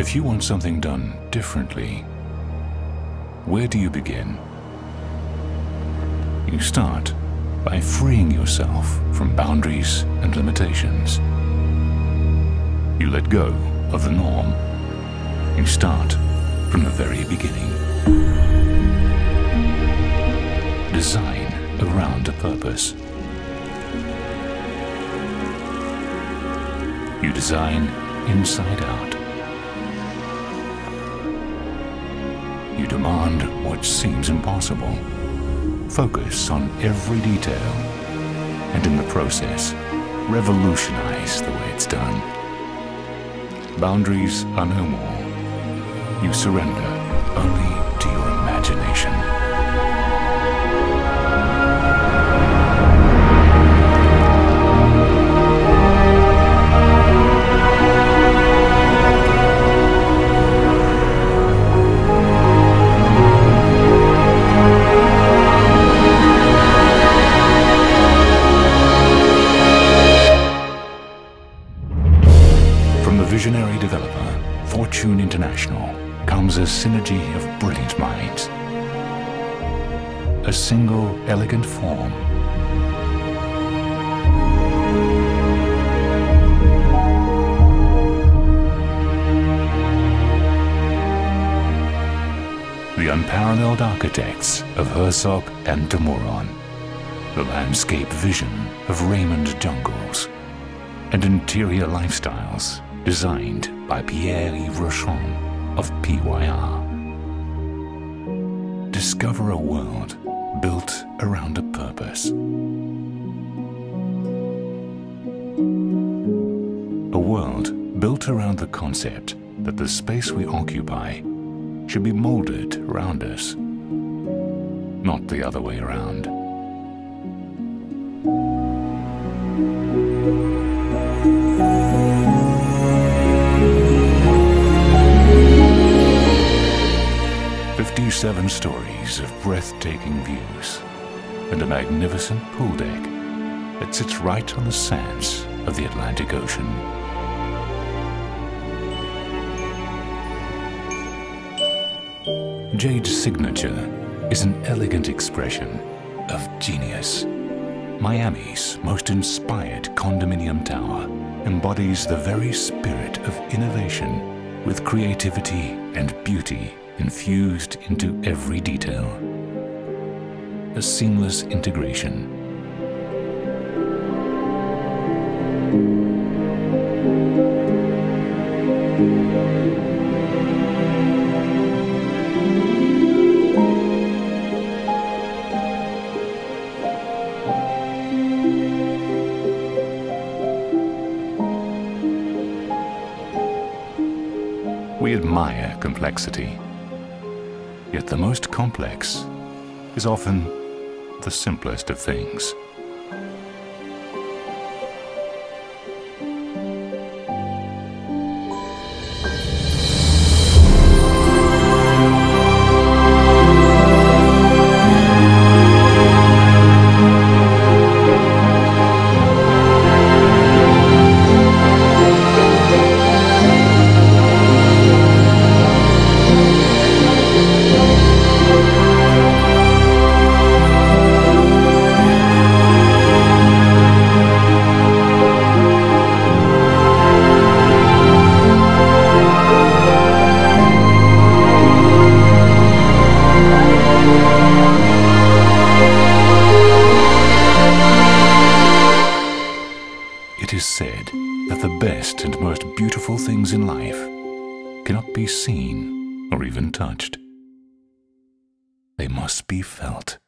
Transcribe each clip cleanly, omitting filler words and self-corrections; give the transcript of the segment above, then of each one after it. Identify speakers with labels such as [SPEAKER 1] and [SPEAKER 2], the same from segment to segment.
[SPEAKER 1] If you want something done differently, where do you begin? You start by freeing yourself from boundaries and limitations. You let go of the norm. You start from the very beginning. Design around a purpose. You design inside out. You demand what seems impossible. Focus on every detail, and in the process, revolutionize the way it's done. Boundaries are no more. You surrender only to your imagination. Visionary developer, Fortune International, comes a synergy of brilliant minds. A single elegant form. The unparalleled architects of Herzog and de Meuron. The landscape vision of Raymond Jungles. And interior lifestyles designed by Pierre-Yves Rochon of PYR. Discover a world built around a purpose. A world built around the concept that the space we occupy should be molded around us, not the other way around. Seven stories of breathtaking views and a magnificent pool deck that sits right on the sands of the Atlantic Ocean. Jade's signature is an elegant expression of genius. Miami's most inspired condominium tower embodies the very spirit of innovation with creativity and beauty infused into every detail. A seamless integration. We admire complexity. Yet the most complex is often the simplest of things. It is said that the best and most beautiful things in life cannot be seen or even touched. They must be felt.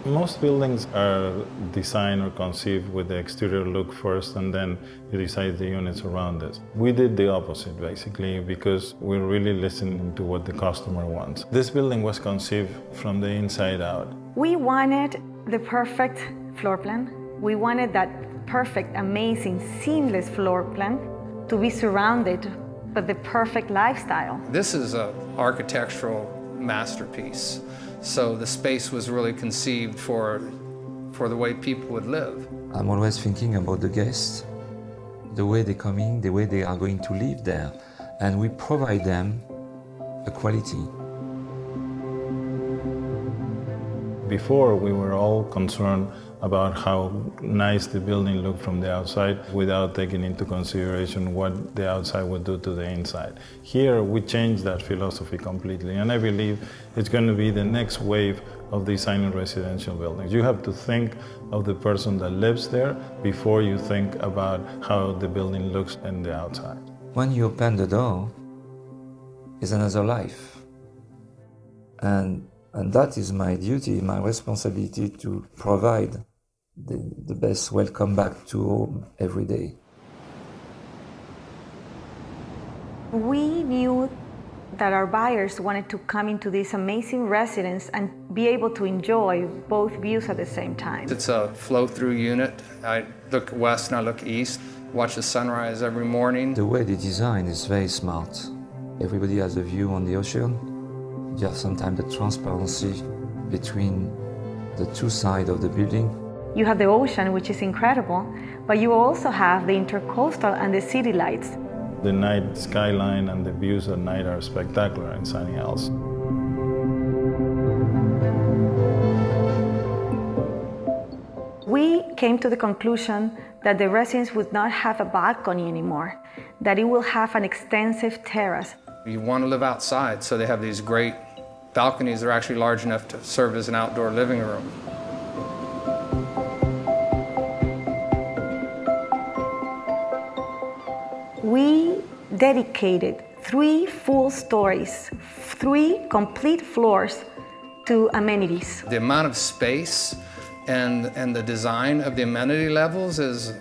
[SPEAKER 2] Most buildings are designed or conceived with the exterior look first, and then you decide the units around it. We did the opposite, basically, because we're really listening to what the customer wants. This building was conceived from the inside out.
[SPEAKER 3] We wanted the perfect floor plan. We wanted that perfect, amazing, seamless floor plan to be surrounded by the perfect lifestyle.
[SPEAKER 4] This is an architectural masterpiece. So the space was really conceived for the way people would live.
[SPEAKER 5] I'm always thinking about the guests, the way they come in, the way they are going to live there, and we provide them a quality.
[SPEAKER 2] Before, we were all concerned about how nice the building looked from the outside without taking into consideration what the outside would do to the inside. Here, we changed that philosophy completely, and I believe it's going to be the next wave of designing residential buildings. You have to think of the person that lives there before you think about how the building looks in the outside.
[SPEAKER 5] When you open the door, it's another life. And that is my duty, my responsibility to provide the best welcome back to home every day.
[SPEAKER 3] We knew that our buyers wanted to come into this amazing residence and be able to enjoy both views at the same time.
[SPEAKER 4] It's a flow-through unit. I look west and I look east, watch the sunrise every morning.
[SPEAKER 5] The way they design is very smart. Everybody has a view on the ocean. You have sometimes the transparency between the two sides of the building.
[SPEAKER 3] You have the ocean, which is incredible, but you also have the intercoastal and the city lights.
[SPEAKER 2] The night skyline and the views at night are spectacular in Sunny Isles.
[SPEAKER 3] We came to the conclusion that the residence would not have a balcony anymore, that it will have an extensive terrace.
[SPEAKER 4] You want to live outside, so they have these great balconies that are actually large enough to serve as an outdoor living room.
[SPEAKER 3] We dedicated 3 full stories, 3 complete floors to amenities.
[SPEAKER 4] The amount of space and the design of the amenity levels is,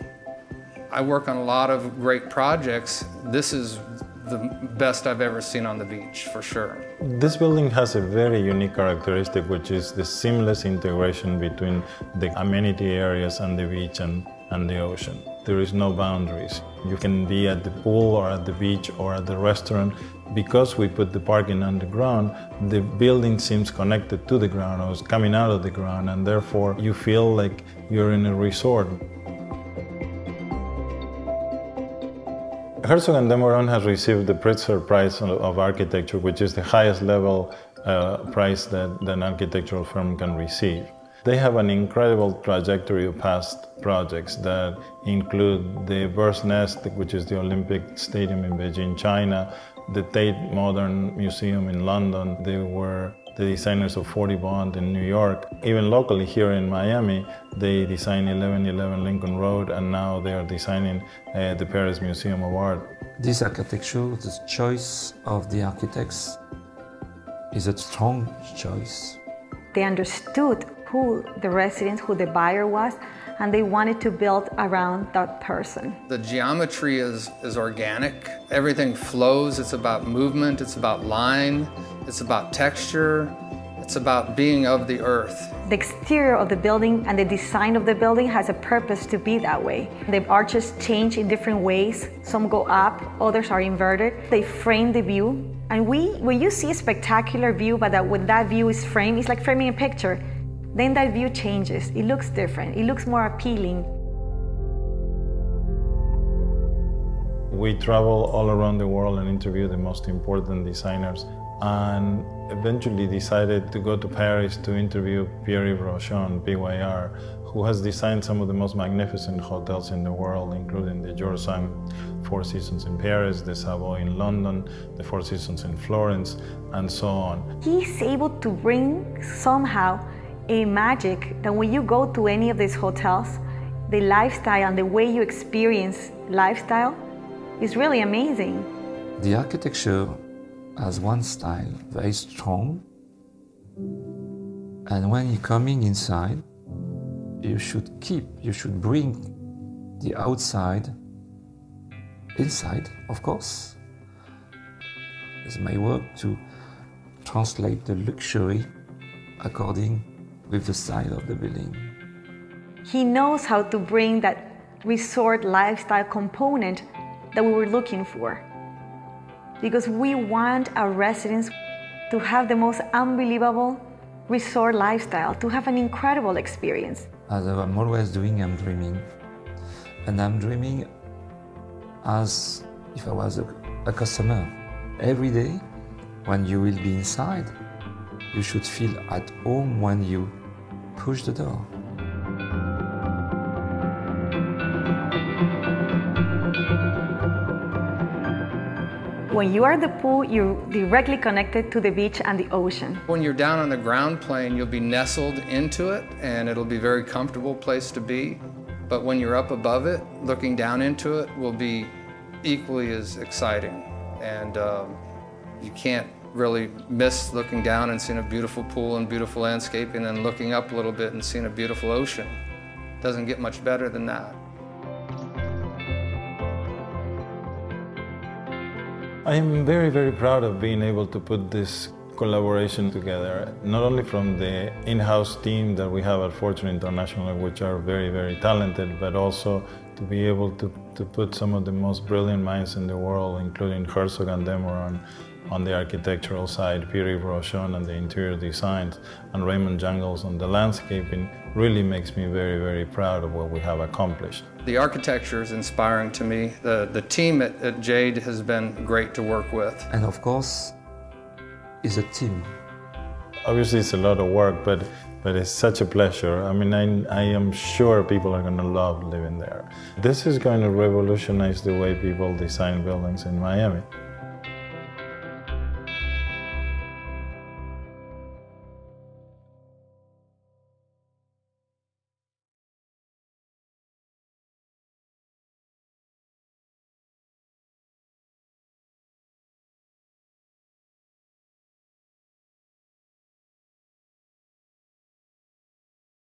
[SPEAKER 4] I work on a lot of great projects. This is the best I've ever seen on the beach, for sure.
[SPEAKER 2] This building has a very unique characteristic, which is the seamless integration between the amenity areas and the beach and the ocean. There is no boundaries. You can be at the pool or at the beach or at the restaurant. Because we put the parking underground, the building seems connected to the ground or is coming out of the ground, and therefore you feel like you're in a resort. Herzog & de Meuron has received the Pritzker Prize of Architecture, which is the highest level prize that an architectural firm can receive. They have an incredible trajectory of past projects that include the Bird's Nest, which is the Olympic Stadium in Beijing, China, the Tate Modern Museum in London. They were the designers of 40 Bond in New York. Even locally here in Miami, they designed 1111 Lincoln Road, and now they are designing the Paris Museum of Art.
[SPEAKER 5] This architecture, the choice of the architects is a strong choice.
[SPEAKER 3] They understood who the resident, who the buyer was, and they wanted to build around that person.
[SPEAKER 4] The geometry is organic. Everything flows. It's about movement. It's about line. It's about texture. It's about being of the earth.
[SPEAKER 3] The exterior of the building and the design of the building has a purpose to be that way. The arches change in different ways. Some go up, others are inverted. They frame the view. And when you see a spectacular view, but when that view is framed, it's like framing a picture. Then that view changes. It looks different. It looks more appealing.
[SPEAKER 2] We travel all around the world and interview the most important designers, and eventually decided to go to Paris to interview Pierre-Yves Rochon, PYR, who has designed some of the most magnificent hotels in the world, including the George V Four Seasons in Paris, the Savoy in London, the Four Seasons in Florence, and so on.
[SPEAKER 3] He's able to bring somehow a magic that when you go to any of these hotels, the lifestyle and the way you experience lifestyle is really amazing.
[SPEAKER 5] The architecture has one style, very strong, and when you're coming inside, you should bring the outside inside, of course. It's my work to translate the luxury according with the style of the building.
[SPEAKER 3] He knows how to bring that resort lifestyle component that we were looking for. Because we want our residents to have the most unbelievable resort lifestyle to have an incredible experience.
[SPEAKER 5] As I'm always doing, I'm dreaming. And I'm dreaming as if I was a customer. Every day, when you will be inside, you should feel at home when you push the door.
[SPEAKER 3] When you are at the pool, you're directly connected to the beach and the ocean.
[SPEAKER 4] When you're down on the ground plane, you'll be nestled into it and it'll be a very comfortable place to be. But when you're up above it, looking down into it will be equally as exciting. And you can't really miss looking down and seeing a beautiful pool and beautiful landscape, and then looking up a little bit and seeing a beautiful ocean. Doesn't get much better than that.
[SPEAKER 2] I am very, very proud of being able to put this collaboration together, not only from the in-house team that we have at Fortune International, which are very, very talented, but also to be able to put some of the most brilliant minds in the world, including Herzog and Demoran on the architectural side, Pierre Brochon on the interior designs, and Raymond Jangles on the landscaping, really makes me very, very proud of what we have accomplished.
[SPEAKER 4] The architecture is inspiring to me. The team at Jade has been great to work with.
[SPEAKER 5] And of course, it's a team.
[SPEAKER 2] Obviously it's a lot of work, but it's such a pleasure. I mean, I am sure people are going to love living there. This is going to revolutionize the way people design buildings in Miami.